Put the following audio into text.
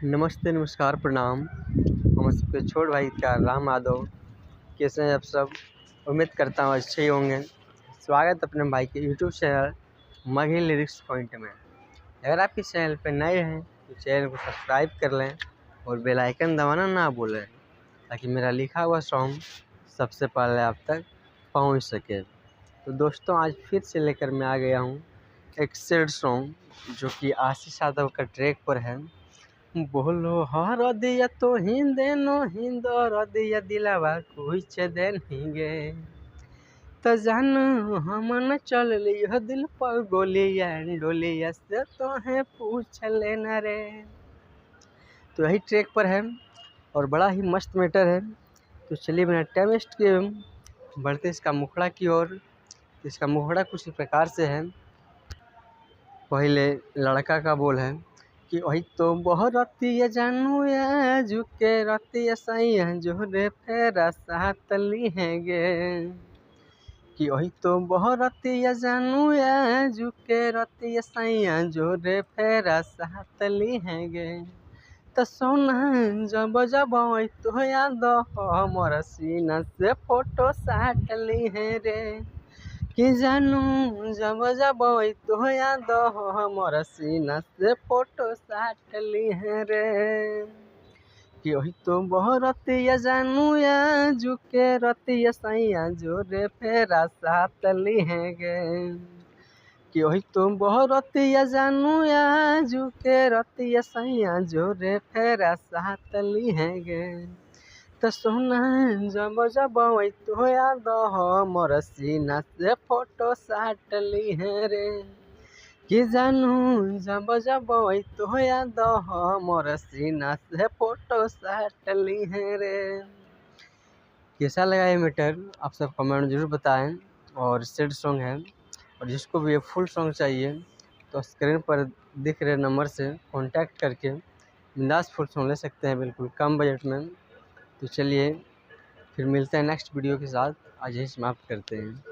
नमस्ते, नमस्कार, प्रणाम। हम सबके छोट भाई का राम यादव। कैसे हैं आप सब? उम्मीद करता हूँ अच्छे ही होंगे। स्वागत अपने भाई के यूट्यूब चैनल मघी लिरिक्स पॉइंट में। अगर आप इस चैनल पर नए हैं तो चैनल को सब्सक्राइब कर लें और बेल आइकन दबाना ना भूलें, ताकि मेरा लिखा हुआ सॉन्ग सबसे पहले आप तक पहुँच सके। तो दोस्तों, आज फिर से लेकर मैं आ गया हूँ एक सैड सॉन्ग, जो कि आशीष यादव का ट्रैक पर है। बोलो हर दिया तो हिंदे नो हिंदो दिया दिलावा कुछ देन हिंगे तो जानू हमन चल लियो दिल पर गोलिया डोलिया से तो है पूछ लेना रे। तो यही ट्रैक पर है और बड़ा ही मस्त मैटर है। तो चलिए बिना टाइम वेस्ट किए बढ़ते इसका मुखड़ा की ओर। इसका मुखड़ा कुछ इस प्रकार से है। पहले लड़का का बोल है कि वही तो बहुत रतिया जानू या झुके रतिया सैया जो रे फेरा साथ ली है गे। कि वही तो बहुत रतिया जानू या झुके रतिया सैया जो रे फेरा साथ ली है गे। तो सोना जब जब तो याद हमर सीना से फोटो साट ली है रे। कि जानू जब जब तो याद हमर सीना से फोटो साट ली है रे। कि वही तो बहुत रतिया जानू या झुके रतिया सैया जो रे फेरा साथ ली है गे। कि वही तो बहुत रतिया जानू या झुके रतिया सैया जो रे फेरा साथ ली है गे। तो सोना जब जब तो याद हमर सीना से फोटो साट ली है रे। कि जानू जब जब तो याद हमर सीना से फोटो साट ली है रे। कैसा लगा ये मैटर आप सब कमेंट जरूर बताएं। और सैड सॉन्ग है, और जिसको भी ये फुल सॉन्ग चाहिए तो स्क्रीन पर दिख रहे नंबर से कांटेक्ट करके बिंदास फुल सॉन्ग ले सकते हैं, बिल्कुल कम बजट में। तो चलिए फिर मिलते हैं नेक्स्ट वीडियो के साथ। आज यही समाप्त करते हैं।